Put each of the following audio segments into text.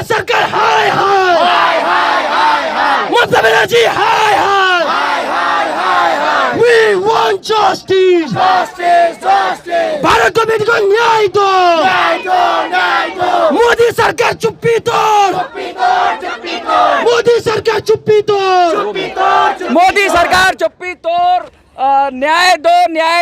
सरकार हाय हाय हाय हाय हाय हाय ममता बनर्जी हाय हाय हाय हाय हाय हाय we want justice justice justice Bharat committee को न्याय दो न्याय दो न्याय दो मोदी सरकार चुप्पी तोड़ चुप्पी तोड़ चुप्पी तोड़ मोदी सरकार चुप्पी तोड़ चुप्पी तोड़ मोदी सरकार चुप्पी तोड़ न्याय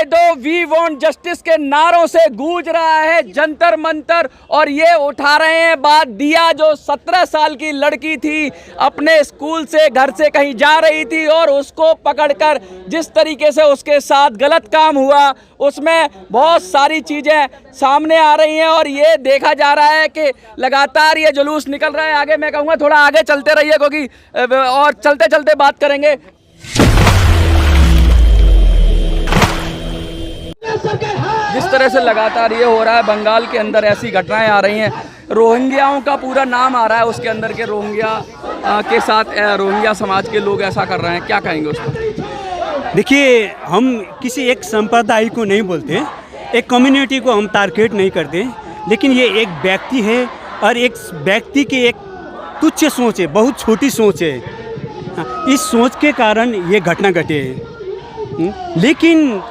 दो वी वांट जस्टिस के नारों से गूंज रहा है जंतर मंतर। और ये उठा रहे हैं बात दिया जो 17 साल की लड़की थी, अपने स्कूल से घर से कहीं जा रही थी और उसको पकड़कर जिस तरीके से उसके साथ गलत काम हुआ, उसमें बहुत सारी चीज़ें सामने आ रही हैं। और ये देखा जा रहा है कि लगातार ये जुलूस निकल रहा है। आगे मैं कहूँगा थोड़ा आगे चलते रहिए, क्योंकि और चलते चलते बात करेंगे। जिस तरह से लगातार ये हो रहा है, बंगाल के अंदर ऐसी घटनाएं आ रही हैं, रोहिंग्याओं का पूरा नाम आ रहा है उसके अंदर के रोहिंग्या के साथ रोहिंग्या समाज के लोग ऐसा कर रहे हैं, क्या कहेंगे उस पर? देखिए, हम किसी एक संप्रदाय को नहीं बोलते, एक कम्युनिटी को हम टारगेट नहीं करते, लेकिन ये एक व्यक्ति है और एक व्यक्ति की एक तुच्छ सोच है, बहुत छोटी सोच है। इस सोच के कारण ये घटना घटे है। लेकिन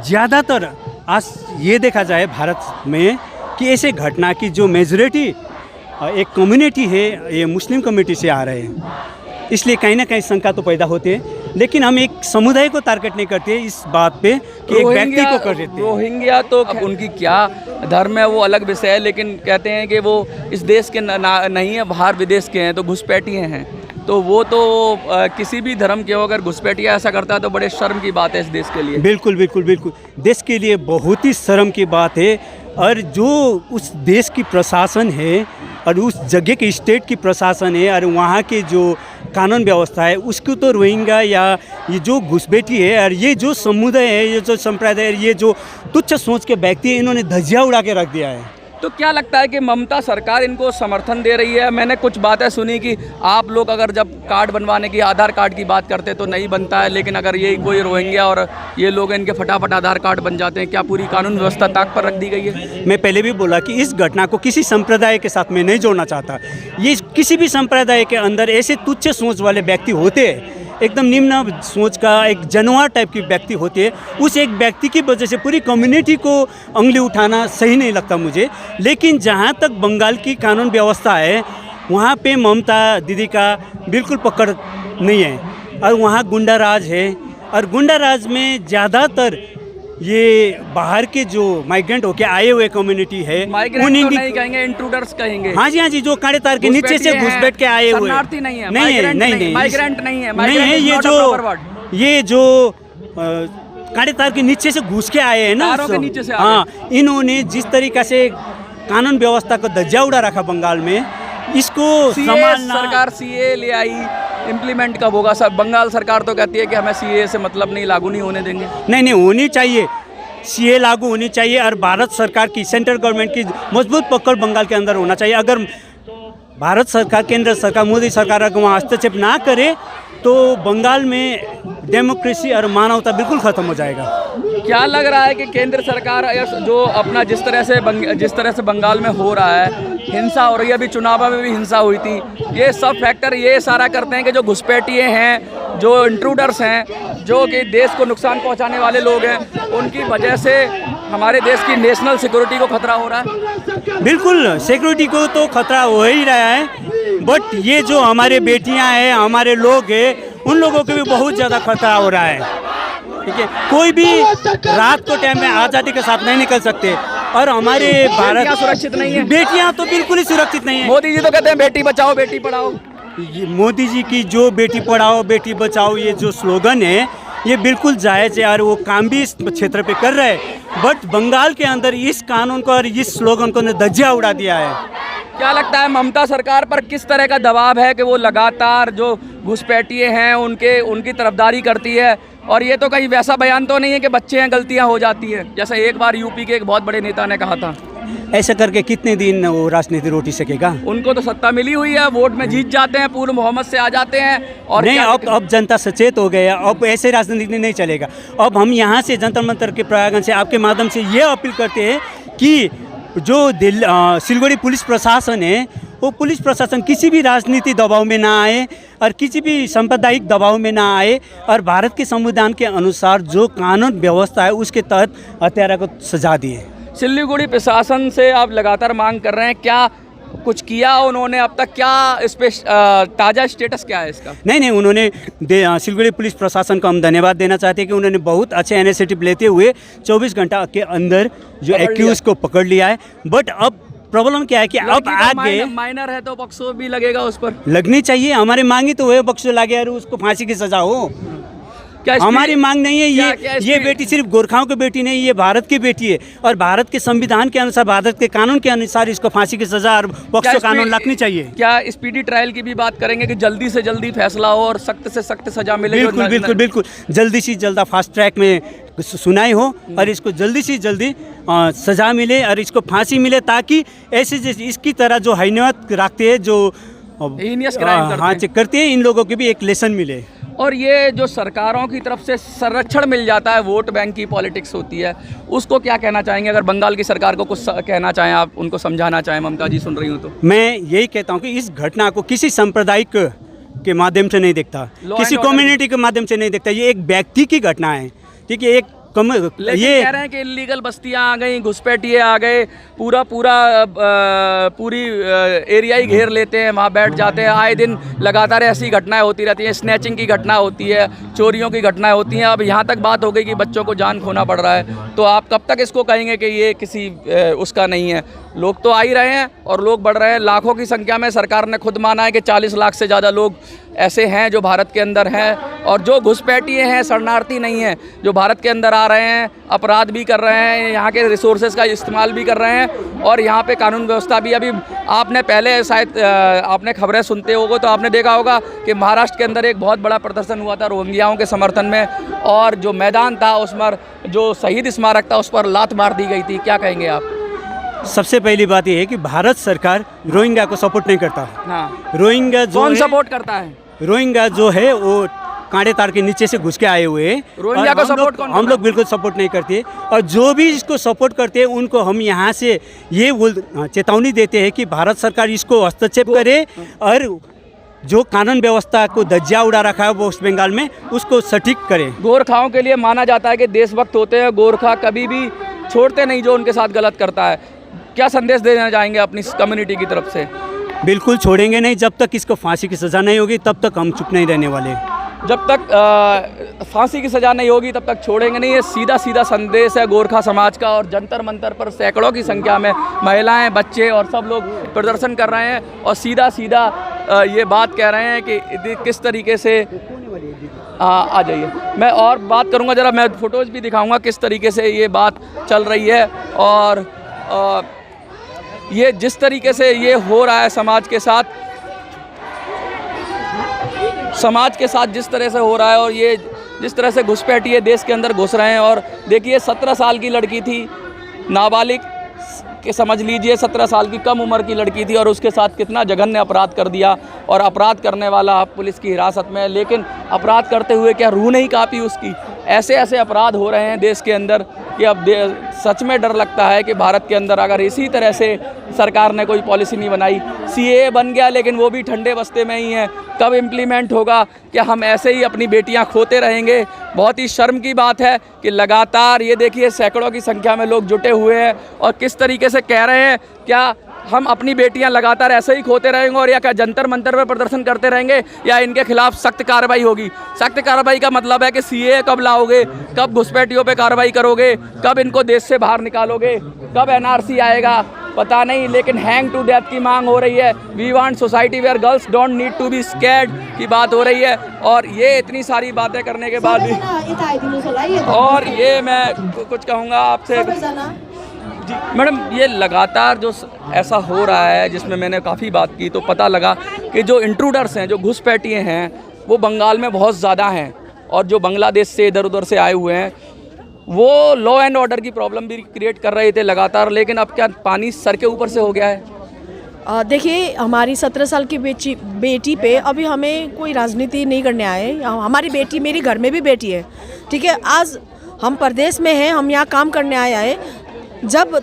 ज़्यादातर आज ये देखा जाए भारत में कि ऐसे घटना की जो मेजॉरिटी एक कम्युनिटी है, ये मुस्लिम कम्युनिटी से आ रहे हैं। इसलिए कहीं ना कहीं शंका तो पैदा होते हैं, लेकिन हम एक समुदाय को टारगेट नहीं करते इस बात पे कि एक व्यक्ति को कर देते हैं। रोहिंग्या तो अब उनकी क्या धर्म है वो अलग विषय है, लेकिन कहते हैं कि वो इस देश के नहीं है, बाहर विदेश के हैं, तो घुसपैठिए हैं। तो वो तो किसी भी धर्म के हो अगर घुसपैठिया ऐसा करता है तो बड़े शर्म की बात है इस देश के लिए। बिल्कुल बिल्कुल बिल्कुल, देश के लिए बहुत ही शर्म की बात है। और जो उस देश की प्रशासन है और उस जगह की स्टेट की प्रशासन है और वहाँ के जो कानून व्यवस्था है, उसको तो रोहिंग्या या ये जो घुसपैठी है और ये जो समुदाय है, ये जो संप्रदाय है, ये जो तुच्छ सोच के व्यक्ति है, इन्होंने धज्जियाँ उड़ा के रख दिया है। तो क्या लगता है कि ममता सरकार इनको समर्थन दे रही है? मैंने कुछ बातें सुनी कि आप लोग अगर जब कार्ड बनवाने की, आधार कार्ड की बात करते तो नहीं बनता है, लेकिन अगर ये कोई रोहिंग्या और ये लोग इनके फटाफट आधार कार्ड बन जाते हैं। क्या पूरी कानून व्यवस्था ताक पर रख दी गई है? मैं पहले भी बोला कि इस घटना को किसी संप्रदाय के साथ मैं नहीं जोड़ना चाहता। ये किसी भी संप्रदाय के अंदर ऐसे तुच्छ सोच वाले व्यक्ति होते हैं, एकदम निम्न सोच का एक जानवर टाइप की व्यक्ति होते हैं। उस एक व्यक्ति की वजह से पूरी कम्युनिटी को उंगली उठाना सही नहीं लगता मुझे। लेकिन जहाँ तक बंगाल की कानून व्यवस्था है, वहाँ पे ममता दीदी का बिल्कुल पकड़ नहीं है और वहाँ गुंडा राज है। और गुंडा राज में ज़्यादातर ये बाहर के जो माइग्रेंट होके आए हुए कम्युनिटी है, माइग्रेंट तो नहीं कहेंगे, इंट्रूडर्स कहेंगे। हाँ जी, जो कांटे तार के नीचे से घुसपैठ के आए हुए, शरणार्थी नहीं है, नहीं माइग्रेंट नहीं है, ये जो कांटे तार के नीचे से घुस के आए हैं ना, हाँ, इन्होंने जिस तरीके से कानून व्यवस्था को धज्जिया उड़ा रखा बंगाल में, इसको संभालना। सरकार सीए ले आई, इम्प्लीमेंट कब होगा? सब बंगाल सरकार तो कहती है कि हमें सीए से मतलब नहीं, लागू नहीं होने देंगे। नहीं होनी चाहिए, सीए लागू होनी चाहिए और भारत सरकार की, सेंट्रल गवर्नमेंट की मजबूत पकड़ बंगाल के अंदर होना चाहिए। अगर भारत सरकार, केंद्र सरकार, मोदी सरकार अगर वहाँ हस्तक्षेप ना करे तो बंगाल में डेमोक्रेसी और मानवता बिल्कुल ख़त्म हो जाएगा। क्या लग रहा है कि केंद्र सरकार जो अपना जिस तरह से बंगाल में हो रहा है, हिंसा हो रही है, अभी चुनाव में भी हिंसा हुई थी, ये सब फैक्टर ये इशारा करते हैं कि जो घुसपैठिए हैं, जो इंट्रूडर्स हैं, जो कि देश को नुकसान पहुंचाने वाले लोग हैं, उनकी वजह से हमारे देश की नेशनल सिक्योरिटी को खतरा हो रहा है। बिल्कुल, सिक्योरिटी को तो खतरा हो ही रहा है, बट ये जो हमारे बेटियां हैं, हमारे लोग हैं, उन लोगों को भी बहुत ज़्यादा खतरा हो रहा है। ठीक है, कोई भी रात को टाइम में आज़ादी के साथ नहीं निकल सकते और हमारे भारत सुरक्षित नहीं है। बेटियां तो बिल्कुल ही सुरक्षित नहीं है। मोदी जी तो कहते हैं बेटी बचाओ बेटी पढ़ाओ। मोदी जी की जो बेटी पढ़ाओ बेटी बचाओ ये जो स्लोगन है, ये बिल्कुल जायज़ है और वो काम भी इस क्षेत्र पे कर रहे हैं। बट बंगाल के अंदर इस कानून को और इस स्लोगन को धज्जिया उड़ा दिया है। क्या लगता है ममता सरकार पर किस तरह का दबाव है कि वो लगातार जो घुसपैठिए हैं उनकी तरफदारी करती है? और ये तो कहीं वैसा बयान तो नहीं है कि बच्चे हैं गलतियां हो जाती है, जैसा एक बार यूपी के एक बहुत बड़े नेता ने कहा था। ऐसा करके कितने दिन वो राजनीति रोटी सकेगा? उनको तो सत्ता मिली हुई है, वोट में जीत जाते हैं, पूर्व मोहम्मद से आ जाते हैं। और नहीं, अब जनता सचेत हो गया, अब ऐसे राजनीति नहीं चलेगा। अब हम यहाँ से जंतर मंतर के प्रांगण से आपके माध्यम से ये अपील करते हैं कि जो सिलगुड़ी पुलिस प्रशासन है वो पुलिस प्रशासन किसी भी राजनीति दबाव में ना आए और किसी भी सांप्रदायिक दबाव में ना आए और भारत के संविधान के अनुसार जो कानून व्यवस्था है उसके तहत हत्यारा को सजा दिए। सिल्लीगुड़ी प्रशासन से आप लगातार मांग कर रहे हैं, क्या कुछ किया उन्होंने अब तक? क्या इस पे ताज़ा स्टेटस क्या है इसका? नहीं, उन्होंने सिलगुड़ी पुलिस प्रशासन को हम धन्यवाद देना चाहते हैं कि उन्होंने बहुत अच्छे इनिशिएटिव लेते हुए 24 घंटा के अंदर जो एक्यूज को पकड़ लिया है। बट अब प्रॉब्लम क्या है कि अब आगे माइनर है तो बक्सो भी लगेगा उस पर, लगनी चाहिए। हमारी मांगी तो वह बक्सो लगे और उसको फांसी की सजा हो। क्या हमारी मांग नहीं है ये बेटी सिर्फ गोरखाओं की बेटी नहीं, ये भारत की बेटी है और भारत के संविधान के अनुसार, भारत के कानून के अनुसार इसको फांसी की सजा और पॉक्सो कानून लगनी चाहिए। क्या स्पीडी ट्रायल की भी बात करेंगे कि जल्दी से जल्दी फैसला हो और सख्त से सख्त सजा मिले? बिल्कुल जल्दी से जल्द फास्ट ट्रैक में सुनाई हो और इसको जल्दी से जल्दी सजा मिले और इसको फांसी मिले, ताकि ऐसे इसकी तरह जो हैनियत रखते हैं, जो करते हैं, इन लोगों के भी एक लेसन मिले। और ये जो सरकारों की तरफ से संरक्षण मिल जाता है, वोट बैंक की पॉलिटिक्स होती है, उसको क्या कहना चाहेंगे? अगर बंगाल की सरकार को कुछ कहना चाहें, आप उनको समझाना चाहें, ममता जी सुन रही हूँ तो। मैं यही कहता हूँ कि इस घटना को किसी सांप्रदायिक के माध्यम से नहीं देखता, किसी कम्युनिटी के माध्यम से नहीं देखता, ये एक व्यक्ति की घटना है। ठीक है, एक ये कह रहे हैं कि इलीगल बस्तियां आ गई, घुसपैठिए आ गए, पूरी एरिया ही घेर लेते हैं, वहाँ बैठ जाते हैं। आए दिन लगातार ऐसी घटनाएं होती रहती हैं, स्नैचिंग की घटना होती है, चोरियों की घटनाएं होती हैं। अब यहाँ तक बात हो गई कि बच्चों को जान खोना पड़ रहा है, तो आप कब तक इसको कहेंगे कि ये किसी उसका नहीं है? लोग तो आ ही रहे हैं और लोग बढ़ रहे हैं, लाखों की संख्या में। सरकार ने खुद माना है कि 40 लाख से ज़्यादा लोग ऐसे हैं जो भारत के अंदर हैं, और जो घुसपैठिए हैं, शरणार्थी नहीं हैं, जो भारत के अंदर आ रहे हैं, अपराध भी कर रहे हैं, यहाँ के रिसोर्सेज का इस्तेमाल भी कर रहे हैं, और यहाँ पे कानून व्यवस्था भी। अभी आपने पहले शायद आपने खबरें सुनते होगे तो आपने देखा होगा कि महाराष्ट्र के अंदर एक बहुत बड़ा प्रदर्शन हुआ था रोहिंग्याओं के समर्थन में, और जो मैदान था उस पर, जो शहीद स्मारक था, उस पर लात मार दी गई थी। क्या कहेंगे आप? सबसे पहली बात यह है कि भारत सरकार रोहिंग्या को सपोर्ट नहीं करता। हाँ, रोहिंग्या जो कौन सपोर्ट करता है? रोहिंग्या जो है वो कांटे तार के नीचे से घुस के आए हुए हैं। रोहिंग्या को सपोर्ट कौन? हम लोग बिल्कुल सपोर्ट नहीं करते, और जो भी इसको सपोर्ट करते हैं उनको हम यहाँ से ये चेतावनी देते हैं कि भारत सरकार इसको हस्तक्षेप करे और जो कानून व्यवस्था को धज्जियां उड़ा रखा है वेस्ट बंगाल में, उसको सटीक करे। गोरखाओं के लिए माना जाता है कि देशभक्त होते हैं, गोरखा कभी भी छोड़ते नहीं जो उनके साथ गलत करता है। क्या संदेश देना चाहेंगे अपनी कम्युनिटी की तरफ से? बिल्कुल छोड़ेंगे नहीं, जब तक इसको फांसी की सज़ा नहीं होगी तब तक हम चुप नहीं रहने वाले। जब तक फांसी की सज़ा नहीं होगी तब तक छोड़ेंगे नहीं। ये सीधा संदेश है गोरखा समाज का, और जंतर मंतर पर सैकड़ों की संख्या में महिलाएं, बच्चे और सब लोग प्रदर्शन कर रहे हैं, और सीधा ये बात कह रहे हैं कि किस तरीके से आ जाइए। मैं और बात करूंगा, ज़रा मैं फ़ोटोज़ भी दिखाऊंगा किस तरीके से ये बात चल रही है, और ये जिस तरीके से ये हो रहा है समाज के साथ जिस तरह से हो रहा है, और ये जिस तरह से घुसपैठिए देश के अंदर घुस रहे हैं। और देखिए 17 साल की लड़की थी, नाबालिग के समझ लीजिए, 17 साल की कम उम्र की लड़की थी, और उसके साथ कितना जघन्य अपराध कर दिया, और अपराध करने वाला पुलिस की हिरासत में है। लेकिन अपराध करते हुए क्या रूह नहीं कांपी उसकी? ऐसे अपराध हो रहे हैं देश के अंदर कि अब सच में डर लगता है कि भारत के अंदर अगर इसी तरह से सरकार ने कोई पॉलिसी नहीं बनाई, सीएए बन गया लेकिन वो भी ठंडे बस्ते में ही है, कब इम्प्लीमेंट होगा? क्या हम ऐसे ही अपनी बेटियां खोते रहेंगे? बहुत ही शर्म की बात है कि लगातार ये देखिए सैकड़ों की संख्या में लोग जुटे हुए हैं, और किस तरीके से कह रहे हैं, क्या हम अपनी बेटियां लगातार ऐसे ही खोते रहेंगे, और या क्या जंतर मंतर पर प्रदर्शन करते रहेंगे, या इनके खिलाफ सख्त कार्रवाई होगी? सख्त कार्रवाई का मतलब है कि सीएए कब लाओगे, कब घुसपैठियों पे कार्रवाई करोगे, कब इनको देश से बाहर निकालोगे, कब एनआरसी आएगा, पता नहीं। लेकिन हैंग टू डेथ की मांग हो रही है। We want society where girls don't need to be scared की बात हो रही है, और ये इतनी सारी बातें करने के बाद भी, और ये मैं कुछ कहूँगा आपसे जी मैडम, ये लगातार जो ऐसा हो रहा है जिसमें मैंने काफ़ी बात की तो पता लगा कि जो इंट्रूडर्स हैं, जो घुसपैठिए हैं, वो बंगाल में बहुत ज़्यादा हैं, और जो बांग्लादेश से इधर उधर से आए हुए हैं वो लॉ एंड ऑर्डर की प्रॉब्लम भी क्रिएट कर रहे थे लगातार। लेकिन अब क्या पानी सर के ऊपर से हो गया है? देखिए, हमारी 17 साल की बेटी पे अभी हमें कोई राजनीति नहीं करने आए। हमारी बेटी, मेरी घर में भी बेटी है, ठीक है। आज हम प्रदेश में हैं, हम यहाँ काम करने आए हैं, जब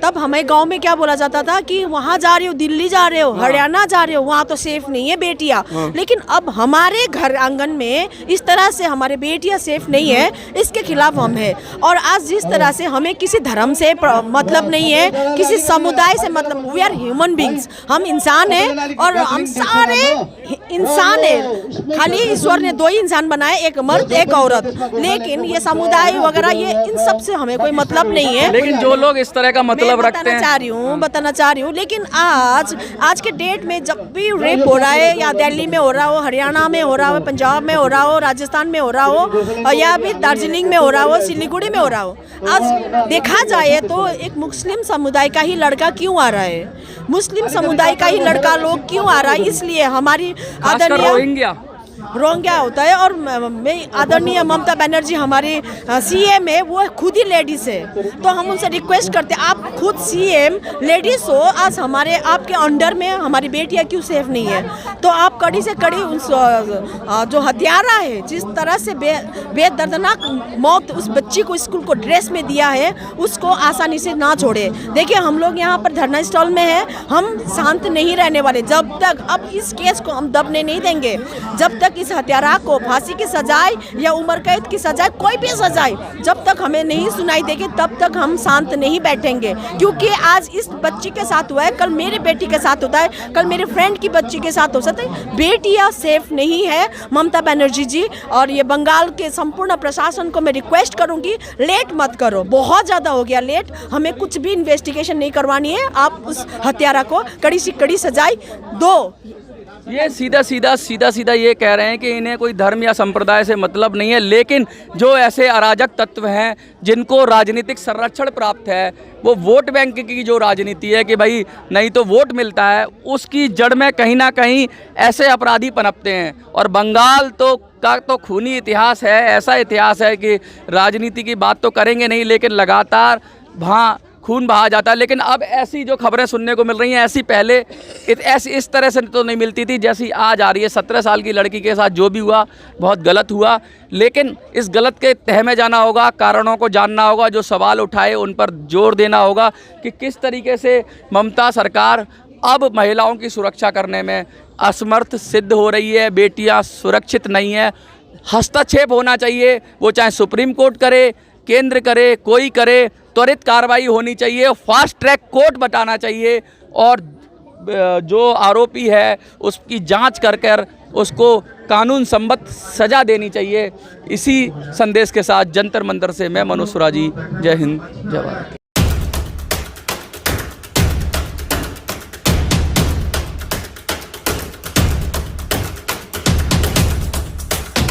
तब हमें गांव में क्या बोला जाता था कि वहाँ जा रहे हो, दिल्ली जा रहे हो, हरियाणा जा रहे हो, वहाँ तो सेफ नहीं है बेटियाँ। लेकिन अब हमारे घर आंगन में इस तरह से हमारे बेटियाँ सेफ नहीं है, इसके खिलाफ हम है। और आज जिस तरह से हमें किसी धर्म से मतलब नहीं है, किसी समुदाय से मतलब, वी आर ह्यूमन बींग्स, हम इंसान हैं और हम सारे इंसान हैं। खाली ईश्वर ने दो ही इंसान बनाए, एक मर्द एक औरत, लेकिन ये समुदाय वगैरह ये इन सब से हमें कोई मतलब नहीं है। लेकिन जो लोग इस तरह का मतलब रखते हैं, बताना चाह रही हूँ, लेकिन आज के डेट में जब भी रेप हो रहा है, या दिल्ली में हो रहा हो, हरियाणा में हो रहा हो, पंजाब में हो रहा हो, राजस्थान में हो रहा हो, या भी दार्जिलिंग में हो रहा हो, सिलीगुड़ी में हो रहा हो, आज देखा जाए तो एक मुस्लिम समुदाय का ही लड़का क्यों आ रहा है, मुस्लिम समुदाय का ही लड़का लोग क्यों आ रहा है, इसलिए हमारी रोहिंग्या रोहिंग्या होता है। और मैं आदरणीय ममता बनर्जी हमारी सीएम है, वो खुद ही लेडीज है, तो हम उनसे रिक्वेस्ट करते हैं, आप खुद सीएम लेडीज हो, आज हमारे आपके अंडर में हमारी बेटियां क्यों सेफ नहीं है, तो आप कड़ी से कड़ी उन जो हत्यारा है, जिस तरह से बेदर्दनाक मौत उस बच्ची को स्कूल को ड्रेस में दिया है, उसको आसानी से ना छोड़े। देखिए हम लोग यहाँ पर धरना स्टॉल में है, हम शांत नहीं रहने वाले जब तक, अब इस केस को हम दबने नहीं देंगे जब तक इस हत्यारा को फांसी की सजाए या उम्र कैद की सजाए, कोई भी सजाए, जब तक हमें नहीं सुनाई देगी तब तक हम शांत नहीं बैठेंगे। क्योंकि आज इस बच्ची के साथ हुआ है, कल मेरी बेटी के साथ होता है, कल मेरे फ्रेंड की बच्ची के साथ हो सकता है। बेटियां सेफ नहीं है ममता बनर्जी जी, और ये बंगाल के संपूर्ण प्रशासन को मैं रिक्वेस्ट करूंगी, लेट मत करो, बहुत ज़्यादा हो गया लेट, हमें कुछ भी इन्वेस्टिगेशन नहीं करवानी है, आप उस हत्यारा को कड़ी से कड़ी सजाई दो। ये सीधा सीधा ये कह रहे हैं कि इन्हें कोई धर्म या संप्रदाय से मतलब नहीं है, लेकिन जो ऐसे अराजक तत्व हैं जिनको राजनीतिक संरक्षण प्राप्त है, वो वोट बैंक की जो राजनीति है कि भाई नहीं तो वोट मिलता है, उसकी जड़ में कहीं ना कहीं ऐसे अपराधी पनपते हैं। और बंगाल का तो खूनी इतिहास है, ऐसा इतिहास है कि राजनीति की बात तो करेंगे नहीं, लेकिन लगातार वहाँ खून बहा जाता है। लेकिन अब ऐसी जो खबरें सुनने को मिल रही हैं, ऐसी पहले इस तरह से तो नहीं मिलती थी जैसी आज आ रही है। 17 साल की लड़की के साथ जो भी हुआ बहुत गलत हुआ, लेकिन इस गलत के तह में जाना होगा, कारणों को जानना होगा, जो सवाल उठाए उन पर जोर देना होगा कि किस तरीके से ममता सरकार अब महिलाओं की सुरक्षा करने में असमर्थ सिद्ध हो रही है। बेटियां सुरक्षित नहीं है, हस्तक्षेप होना चाहिए, वो चाहे सुप्रीम कोर्ट करे, केंद्र करे, कोई करे, त्वरित कार्रवाई होनी चाहिए, फास्ट ट्रैक कोर्ट बताना चाहिए, और जो आरोपी है उसकी जांच कर उसको कानून सम्मत सजा देनी चाहिए। इसी संदेश के साथ जंतर मंतर से मैं मनोज सुराजी, जय हिंद जय भारत।